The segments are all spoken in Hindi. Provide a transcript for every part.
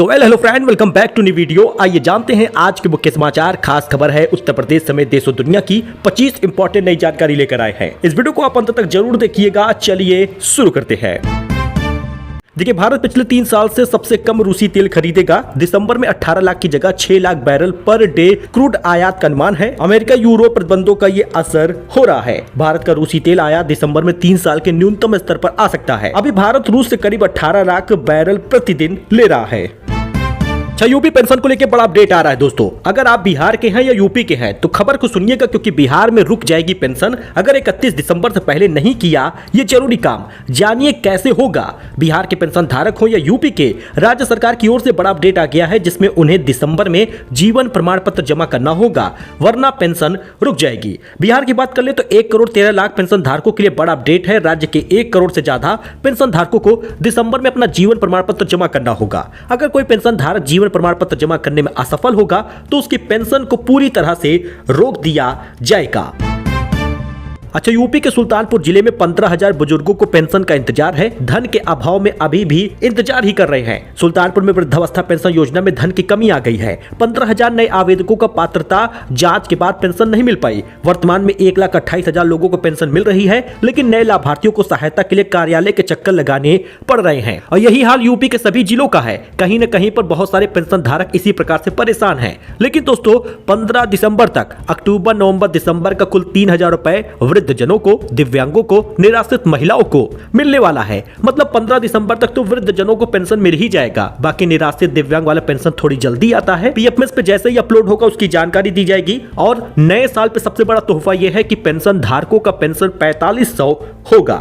Hello friend, welcome back to new video. आइए जानते हैं आज के मुख्य समाचार। खास खबर है उत्तर प्रदेश समेत देश और दुनिया की 25 इंपॉर्टेंट नई जानकारी लेकर आए हैं। इस वीडियो को आप अंत तक जरूर देखिएगा। चलिए शुरू करते हैं। देखिए, भारत पिछले 3 साल से सबसे कम रूसी तेल खरीदेगा। दिसंबर में 18 लाख की जगह 6 lakh barrel per day crude आयात का अनुमान है। अमेरिका यूरोप प्रतिबंधों का ये असर हो रहा है। भारत का रूसी तेल आयात दिसंबर में 3 साल के न्यूनतम स्तर पर आ सकता है। अभी भारत रूस से करीब 18 लाख बैरल प्रतिदिन ले रहा है। यूपी पेंशन को लेकर बड़ा अपडेट आ रहा है दोस्तों। अगर आप बिहार के हैं या यूपी के हैं तो खबर को सुनिएगा, क्योंकि बिहार में रुक जाएगी पेंशन अगर 31 दिसंबर से पहले नहीं किया ये जरूरी काम। जानिए कैसे होगा। बिहार के पेंशन धारक हो या यूपी के, राज्य सरकार की ओर से बड़ा अपडेट आ गया है, जिसमें उन्हें दिसंबर में जीवन प्रमाण पत्र जमा करना होगा, वरना पेंशन रुक जाएगी। बिहार की बात कर ले तो 1 करोड़ 13 लाख पेंशन धारकों के लिए बड़ा अपडेट है। राज्य के 1 करोड़ से ज्यादा पेंशन धारकों को दिसंबर में अपना जीवन प्रमाण पत्र जमा करना होगा। अगर कोई पेंशन धारक जीवन प्रमाण पत्र जमा करने में असफल होगा तो उसकी पेंशन को पूरी तरह से रोक दिया जाएगा। अच्छा, यूपी के सुल्तानपुर जिले में 15,000 बुजुर्गों को पेंशन का इंतजार है। धन के अभाव में अभी भी इंतजार ही कर रहे हैं। सुल्तानपुर में वृद्धावस्था पेंशन योजना में धन की कमी आ गई है। 15,000 नए आवेदकों का पात्रता जांच के बाद पेंशन नहीं मिल पाई। वर्तमान में 1,28,000 लोगों को पेंशन मिल रही है, लेकिन नए लाभार्थियों को सहायता के लिए कार्यालय के चक्कर लगाने पड़ रहे हैं। और यही हाल यूपी के सभी जिलों का है। कहीं न कहीं पर बहुत सारे पेंशन धारक इसी प्रकार से परेशान हैं। लेकिन दोस्तों, 15 दिसंबर तक अक्टूबर, नवंबर, दिसंबर का कुल 3,000 रुपए वृद्धजनों को, दिव्यांगों को, निराश्रित महिलाओं को मिलने वाला है। मतलब 15 दिसंबर तक तो वृद्धजनों को पेंशन मिल ही जाएगा। बाकी निराश्रित दिव्यांग वाला पेंशन थोड़ी जल्दी आता है। पीएफएमएस पे जैसे ही अपलोड होगा उसकी जानकारी दी जाएगी। और नए साल पे सबसे बड़ा तोहफा यह है कि पेंशन धारकों का पेंशन 4500 होगा।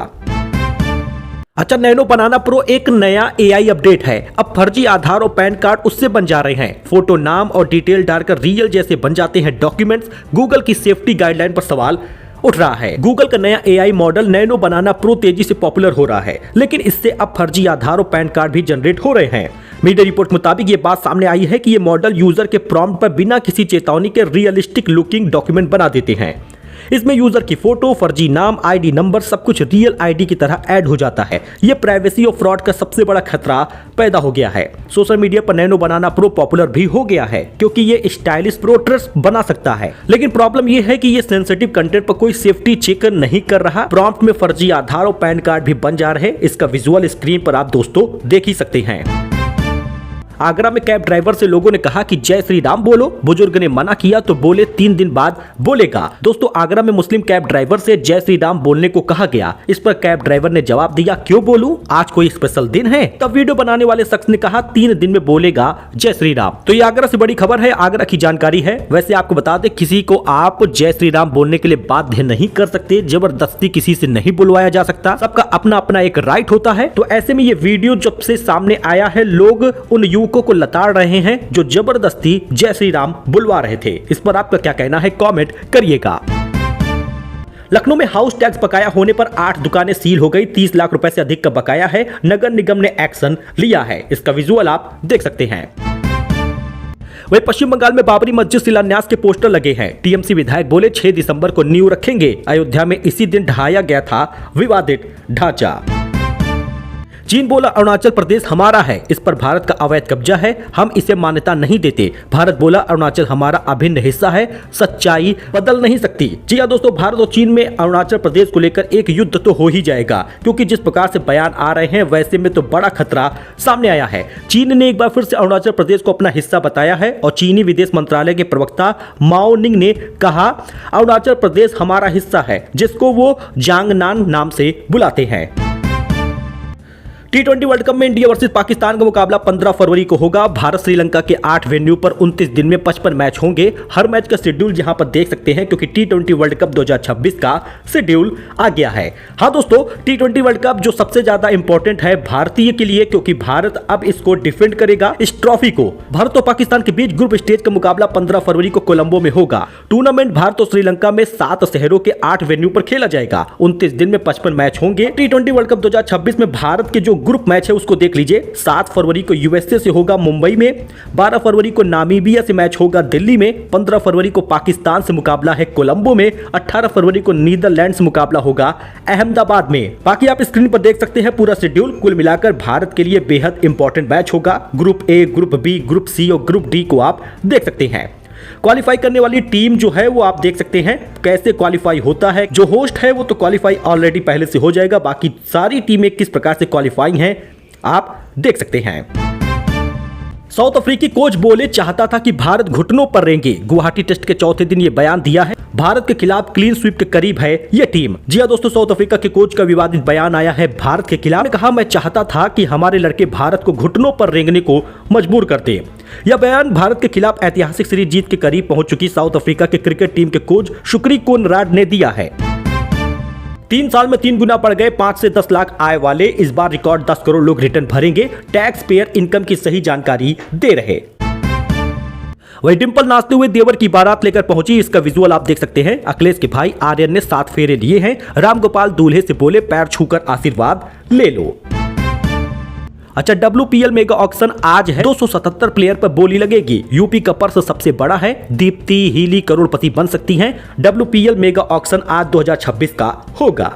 अच्छा, नैनो बनाना प्रो एक नया एआई अपडेट है। अब फर्जी आधार और पैन कार्ड उससे बन जा रहे हैं। फोटो, नाम और डिटेल डालकर रियल जैसे बन जाते हैं डॉक्यूमेंट्स। गूगल की सेफ्टी गाइडलाइन पर सवाल उठ रहा है। गूगल का नया एआई मॉडल नैनो बनाना प्रो तेजी से पॉपुलर हो रहा है, लेकिन इससे अब फर्जी आधार और पैन कार्ड भी जनरेट हो रहे हैं। मीडिया रिपोर्ट मुताबिक ये बात सामने आई है कि ये मॉडल यूजर के प्रॉम्प्ट पर बिना किसी चेतावनी के रियलिस्टिक लुकिंग डॉक्यूमेंट बना देते हैं। इसमें यूजर की फोटो, फर्जी नाम, आईडी नंबर सब कुछ रियल आईडी की तरह ऐड हो जाता है। यह प्राइवेसी और फ्रॉड का सबसे बड़ा खतरा पैदा हो गया है। सोशल मीडिया पर नैनो बनाना प्रो पॉपुलर भी हो गया है, क्योंकि ये स्टाइलिश प्रो ट्रस्ट बना सकता है। लेकिन प्रॉब्लम यह है कि ये सेंसिटिव कंटेंट पर कोई सेफ्टी चेक नहीं कर रहा। प्रॉम्प्ट में फर्जी आधार और पैन कार्ड भी बन जा रहे। इसका विजुअल स्क्रीन पर आप दोस्तों देख ही सकते हैं। आगरा में कैब ड्राइवर से लोगों ने कहा कि जय श्री राम बोलो। बुजुर्ग ने मना किया तो बोले 3 दिन बाद बोलेगा। दोस्तों, आगरा में मुस्लिम कैब ड्राइवर से जय श्री राम बोलने को कहा गया। इस पर कैब ड्राइवर ने जवाब दिया, क्यों बोलूं, आज कोई स्पेशल दिन है। तब वीडियो बनाने वाले शख्स ने कहा 3 दिन में बोलेगा जय श्री राम। तो ये आगरा से बड़ी खबर है, आगरा की जानकारी है। वैसे आपको बता दें, किसी को आप जय श्री राम बोलने के लिए बाध्य नहीं कर सकते। जबरदस्ती किसी से नहीं बुलवाया जा सकता। सबका अपना अपना एक राइट होता है। तो ऐसे में ये वीडियो जब से सामने आया है, लोग उन को लताड़ रहे हैं जो जबरदस्ती जय श्री राम बुलवा रहे थे। इस पर आपका क्या कहना है, कमेंट करिएगा। लखनऊ में हाउस टैक्स बकाया होने पर 8 दुकानें सील हो गई। 30 लाख रुपए से अधिक का बकाया है। नगर निगम ने एक्शन लिया है। इसका विजुअल आप देख सकते हैं। वहीं पश्चिम बंगाल में बाबरी मस्जिद शिलान्यास के पोस्टर लगे हैं। टीएमसी विधायक बोले 6 दिसंबर को नींव रखेंगे। अयोध्या में इसी दिन ढहाया गया था विवादित ढांचा। चीन बोला अरुणाचल प्रदेश हमारा है, इस पर भारत का अवैध कब्जा है, हम इसे मान्यता नहीं देते। भारत बोला अरुणाचल हमारा अभिन्न हिस्सा है, सच्चाई बदल नहीं सकती। जी हाँ दोस्तों, भारत और चीन में अरुणाचल प्रदेश को लेकर एक युद्ध तो हो ही जाएगा, क्योंकि जिस प्रकार से बयान आ रहे हैं वैसे में तो बड़ा खतरा सामने आया है। चीन ने एक बार फिर से अरुणाचल प्रदेश को अपना हिस्सा बताया है और चीनी विदेश मंत्रालय के प्रवक्ता माओ निंग ने कहा अरुणाचल प्रदेश हमारा हिस्सा है, जिसको वो जांगनान नाम से बुलाते हैं। T20 वर्ल्ड कप में इंडिया वर्सेस पाकिस्तान का मुकाबला 15 फरवरी को होगा। भारत श्रीलंका के 8 वेन्यू पर 29 दिन में 55 मैच होंगे। हर मैच का शेड्यूल यहां पर देख सकते हैं, क्योंकि T20 वर्ल्ड कप 2026 का शेड्यूल आ गया है। हाँ दोस्तों, T20 वर्ल्ड कप जो सबसे ज्यादा इंपॉर्टेंट है भारतीय के लिए, क्योंकि भारत अब इसको डिफेंड करेगा, इस ट्रॉफी को। भारत और पाकिस्तान के बीच ग्रुप स्टेज का मुकाबला 15 फरवरी को कोलंबो में होगा। टूर्नामेंट भारत और श्रीलंका में 7 शहरों के 8 वेन्यू पर खेला जाएगा। 29 दिन में 55 मैच होंगे। T20 वर्ल्ड कप 2026 में भारत के जो ग्रुप मैच है उसको देख लीजिए। 7 फरवरी को यूएसए से होगा मुंबई में, 12 फरवरी को नामीबिया से मैच होगा दिल्ली में, 15 फरवरी को पाकिस्तान से मुकाबला है कोलंबो में, 18 फरवरी को नीदरलैंड से मुकाबला होगा अहमदाबाद में। बाकी आप स्क्रीन पर देख सकते हैं पूरा शेड्यूल। कुल मिलाकर भारत के लिए बेहद इंपॉर्टेंट मैच होगा। Group A, group B, group C और ग्रुप डी को आप देख सकते हैं। क्वालिफाई करने वाली टीम जो है वो आप देख सकते हैं कैसे क्वालिफाई होता है। जो होस्ट है वो तो क्वालिफाई ऑलरेडी पहले से हो जाएगा, बाकी सारी टीमें किस प्रकार से क्वालिफाई हैं आप देख सकते हैं। साउथ अफ्रीकी कोच बोले चाहता था कि भारत घुटनों पर रेंगे। गुवाहाटी टेस्ट के चौथे दिन ये बयान दिया है। भारत के खिलाफ क्लीन स्वीप के करीब है ये टीम। जी हां दोस्तों, साउथ अफ्रीका के कोच का विवादित बयान आया है भारत के खिलाफ। ने कहा, मैं चाहता था कि हमारे लड़के भारत को घुटनों पर रेंगने को मजबूर करते। यह बयान भारत के खिलाफ ऐतिहासिक सीरीज जीत के करीब पहुंच चुकी साउथ अफ्रीका के क्रिकेट टीम के कोच शुक्री कोनराड ने दिया है। 3 साल में 3 गुना बढ़ गए 5 से 10 लाख आय वाले। इस बार रिकॉर्ड 10 करोड़ लोग रिटर्न भरेंगे। टैक्स पेयर इनकम की सही जानकारी दे रहे। वही डिंपल नाचते हुए देवर की बारात लेकर पहुंची। इसका विजुअल आप देख सकते हैं। अखिलेश के भाई आर्यन ने 7 फेरे लिए हैं। रामगोपाल दूल्हे से बोले पैर छूकर आशीर्वाद ले लो। अच्छा, WPL मेगा ऑक्शन आज है। 277 प्लेयर पर बोली लगेगी। यूपी का पर्स सबसे बड़ा है। दीप्ति हीली करोड़पति बन सकती हैं। WPL मेगा ऑक्शन आज 2026 का होगा।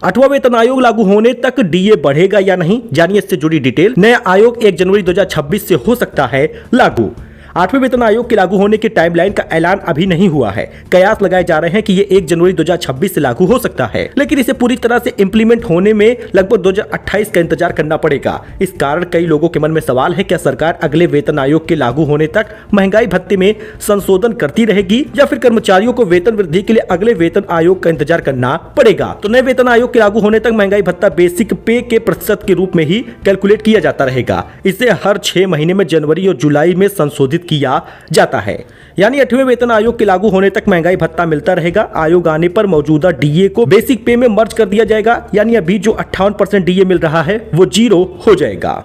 8वां वेतन आयोग लागू होने तक डीए बढ़ेगा या नहीं, जानिए इससे जुड़ी डिटेल। नया आयोग 1 जनवरी 2026 से हो सकता है लागू। 8वें वेतन आयोग के लागू होने की टाइमलाइन का ऐलान अभी नहीं हुआ है। कयास लगाए जा रहे हैं कि ये 1 जनवरी 2026 से लागू हो सकता है, लेकिन इसे पूरी तरह से इंप्लीमेंट होने में लगभग 2028 का इंतजार करना पड़ेगा। इस कारण कई लोगों के मन में सवाल है, क्या सरकार अगले वेतन आयोग के लागू होने तक महंगाई भत्ते में संशोधन करती रहेगी या फिर कर्मचारियों को वेतन वृद्धि के लिए अगले वेतन आयोग का इंतजार करना पड़ेगा। तो नए वेतन आयोग के लागू होने तक महंगाई भत्ता बेसिक पे के प्रतिशत के रूप में ही कैलकुलेट किया जाता रहेगा। इसे हर 6 महीने में जनवरी और जुलाई में संशोधित किया जाता है। यानी 8वें वेतन आयोग के लागू होने तक महंगाई भत्ता मिलता रहेगा। आयोग आने पर मौजूदा डीए को बेसिक पे में मर्ज कर दिया जाएगा। यानी अभी जो 58% डीए मिल रहा है वो 0 हो जाएगा।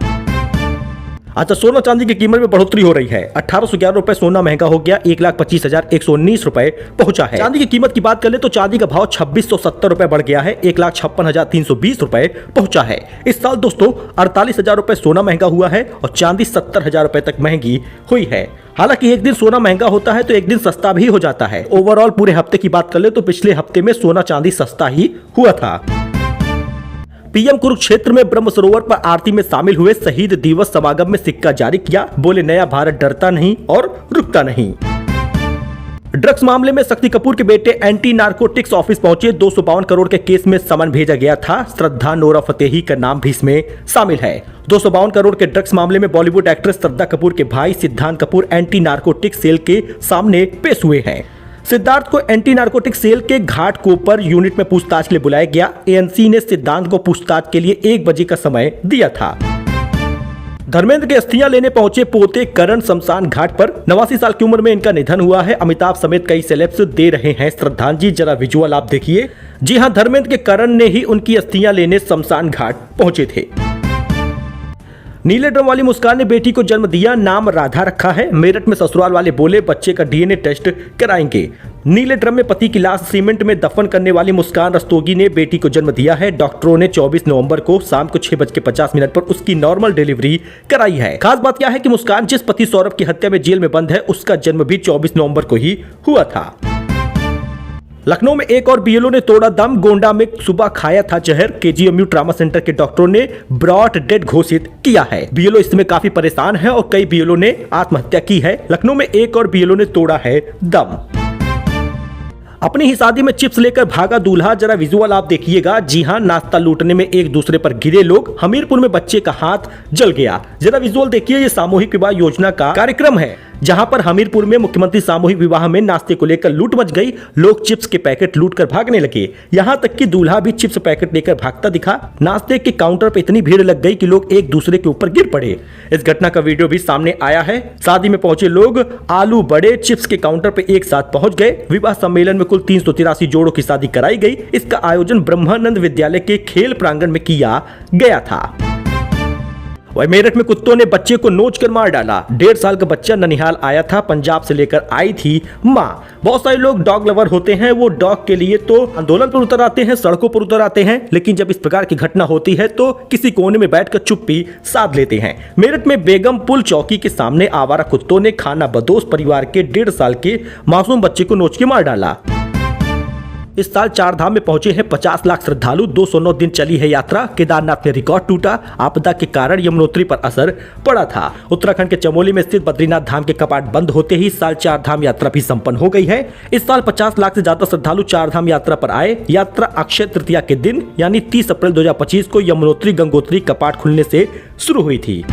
अच्छा, सोना चांदी की कीमत में बढ़ोतरी हो रही है। 1811 रुपए सोना महंगा हो गया, 1,25,119 रुपए पहुंचा है। चांदी की कीमत की बात कर ले तो चांदी का भाव 2670 रुपए बढ़ गया है, 1,56,320 रुपए पहुंचा है। इस साल दोस्तों 48,000 रुपए सोना महंगा हुआ है और चांदी 70,000 रुपए तक महंगी हुई है। हालांकि एक दिन सोना महंगा होता है तो एक दिन सस्ता भी हो जाता है। ओवरऑल पूरे हफ्ते की बात कर ले तो पिछले हफ्ते में सोना चांदी सस्ता ही हुआ था। पीएम कुरुक्षेत्र में ब्रह्म सरोवर पर आरती में शामिल हुए। शहीद दिवस समागम में सिक्का जारी किया। बोले नया भारत डरता नहीं और रुकता नहीं। ड्रग्स मामले में शक्ति कपूर के बेटे एंटी नारकोटिक्स ऑफिस पहुंचे। 252 करोड़ के केस में समन भेजा गया था। श्रद्धा नोरा फतेही का नाम भी इसमें शामिल है। 252 करोड़ के ड्रग्स मामले में बॉलीवुड एक्ट्रेस श्रद्धा कपूर के भाई सिद्धांत कपूर एंटी नारकोटिक्स सेल के सामने पेश हुए हैं। सिद्धार्थ को एंटी नारकोटिक सेल के घाटकोपर यूनिट में पूछताछ के लिए बुलाया गया। एएनसी ने सिद्धांत को पूछताछ के लिए 1 बजे का समय दिया था। धर्मेंद्र की अस्थियां लेने पहुंचे पोते करण शमशान घाट पर। 89 साल की उम्र में इनका निधन हुआ है। अमिताभ समेत कई सेलेब्स दे रहे हैं श्रद्धांजलि। जरा विजुअल आप देखिए। जी हां, धर्मेंद्र के करण ने ही उनकी अस्थियां लेने शमशान घाट पहुंचे थे। नीले ड्रम वाली मुस्कान ने बेटी को जन्म दिया, नाम राधा रखा है। मेरठ में ससुराल वाले बोले बच्चे का डीएनए टेस्ट कराएंगे। नीले ड्रम में पति की लाश सीमेंट में दफन करने वाली मुस्कान रस्तोगी ने बेटी को जन्म दिया है। डॉक्टरों ने 24 नवंबर को शाम को 6:50 पर उसकी नॉर्मल डिलीवरी कराई है। खास बात क्या है कि मुस्कान जिस पति सौरभ की हत्या में जेल में बंद है उसका जन्म भी 24 नवंबर को ही हुआ था। लखनऊ में एक और बीएलओ ने तोड़ा दम। गोंडा में सुबह खाया था जहर। केजीएमयू ट्रामा सेंटर के डॉक्टरों ने ब्रॉड डेड घोषित किया है। बीएलओ इसमें काफी परेशान है और कई बीएलओ ने आत्महत्या की है। लखनऊ में एक और बीएलओ ने तोड़ा है दम। अपनी ही शादी में चिप्स लेकर भागा दूल्हा। जरा विजुअल आप देखिएगा। जी हां, नाश्ता लूटने में एक दूसरे पर गिरे लोग। हमीरपुर में बच्चे का हाथ जल गया। जरा विजुअल देखिए। ये सामूहिक विवाह योजना का कार्यक्रम है जहां पर हमीरपुर में मुख्यमंत्री सामूहिक विवाह में नाश्ते को लेकर लूट मच गई। लोग चिप्स के पैकेट लूटकर भागने लगे। यहां तक कि दूल्हा भी चिप्स पैकेट लेकर भागता दिखा। नाश्ते के काउंटर पर इतनी भीड़ लग गई कि लोग एक दूसरे के ऊपर गिर पड़े। इस घटना का वीडियो भी सामने आया है। शादी में पहुंचे लोग आलू बड़े चिप्स के काउंटर पर एक साथ पहुंच गए। विवाह सम्मेलन में कुल 383 जोड़ों की शादी कराई गई। इसका आयोजन ब्रह्मानंद विद्यालय के खेल प्रांगण में किया गया था। वही मेरठ में कुत्तों ने बच्चे को नोच कर मार डाला। 1.5 साल का बच्चा ननिहाल आया था, पंजाब से लेकर आई थी मां। बहुत सारे लोग डॉग लवर होते हैं, वो डॉग के लिए तो आंदोलन पर उतर आते हैं, सड़कों पर उतर आते हैं, लेकिन जब इस प्रकार की घटना होती है तो किसी कोने में बैठकर चुप्पी साध लेते हैं। मेरठ में बेगमपुल चौकी के सामने आवारा कुत्तों ने खाना बदोश परिवार के 1.5 साल के मासूम बच्चे को नोच के मार डाला। इस साल 4 धाम में पहुंचे हैं 50 लाख श्रद्धालु। 209 दिन चली है यात्रा। केदारनाथ में रिकॉर्ड टूटा। आपदा के कारण यमुनोत्री पर असर पड़ा था। उत्तराखंड के चमोली में स्थित बद्रीनाथ धाम के कपाट बंद होते ही इस साल 4 धाम यात्रा भी संपन्न हो गई है। इस साल 50 लाख से ज्यादा श्रद्धालु 4 धाम यात्रा पर आए। यात्रा अक्षय तृतीया के दिन यानी 30 अप्रैल 2025 को यमुनोत्री गंगोत्री कपाट खुलने से शुरू हुई थी।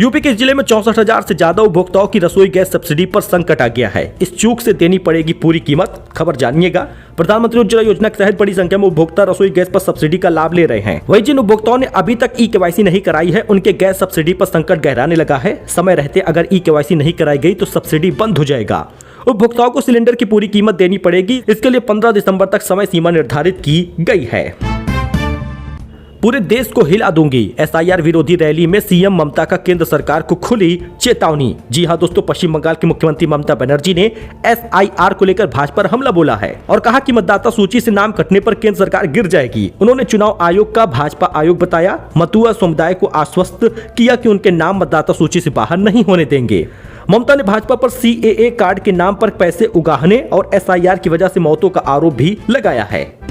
यूपी के जिले में 64,000 से ज्यादा उपभोक्ताओं की रसोई गैस सब्सिडी पर संकट आ गया है। इस चूक से देनी पड़ेगी पूरी कीमत। खबर जानिएगा। प्रधानमंत्री उज्ज्वला योजना के तहत बड़ी संख्या में उपभोक्ता रसोई गैस पर सब्सिडी का लाभ ले रहे हैं। वहीं जिन उपभोक्ताओं ने अभी तक ई-केवाईसी नहीं कराई है, उनके गैस सब्सिडी पर संकट गहराने लगा है। समय रहते अगर ई-केवाईसी नहीं कराई गई तो सब्सिडी बंद हो जाएगा। उपभोक्ताओं को सिलेंडर की पूरी कीमत देनी पड़ेगी। इसके लिए 15 दिसंबर तक समय सीमा निर्धारित की गई है। पूरे देश को हिला दूंगी, एसआईआर विरोधी रैली में सीएम ममता का केंद्र सरकार को खुली चेतावनी। जी हां दोस्तों, पश्चिम बंगाल की मुख्यमंत्री ममता बनर्जी ने एसआईआर को लेकर भाजपा पर हमला बोला है और कहा कि मतदाता सूची से नाम कटने पर केंद्र सरकार गिर जाएगी। उन्होंने चुनाव आयोग का भाजपा आयोग बताया। मतुआ समुदाय को आश्वस्त किया कि उनके नाम मतदाता सूची से बाहर नहीं होने देंगे। ममता ने भाजपा पर सीएए कार्ड के नाम पर पैसे उगाहने और एसआईआर की वजह से मौतों का आरोप भी लगाया है।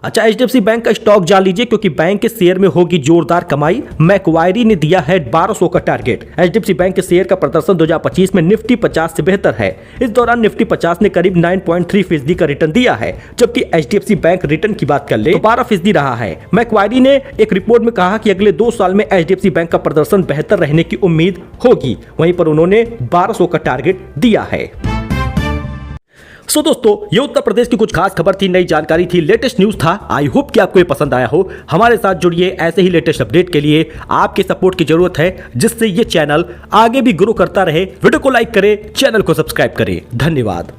अच्छा, एचडीएफसी बैंक का स्टॉक जान लीजिए क्योंकि बैंक के शेयर में होगी जोरदार कमाई। मैक्वायरी ने दिया है 1200 का टारगेट। एचडीएफसी बैंक के शेयर का प्रदर्शन 2025 में निफ्टी 50 से बेहतर है। इस दौरान निफ्टी 50 ने करीब 9.3% का रिटर्न दिया है, जबकि एचडीएफसी बैंक रिटर्न की बात कर ले तो 12% रहा है। मैक्वायरी ने एक रिपोर्ट में कहा कि अगले 2 साल में एचडीएफसी बैंक का प्रदर्शन बेहतर रहने की उम्मीद होगी। वहीं पर उन्होंने 1200 का टारगेट दिया है। दोस्तों, ये उत्तर प्रदेश की कुछ खास खबर थी, नई जानकारी थी, लेटेस्ट न्यूज था। आई होप कि आपको ये पसंद आया हो। हमारे साथ जुड़िए, ऐसे ही लेटेस्ट अपडेट के लिए आपके सपोर्ट की जरूरत है, जिससे ये चैनल आगे भी ग्रो करता रहे। वीडियो को लाइक करें, चैनल को सब्सक्राइब करें। धन्यवाद।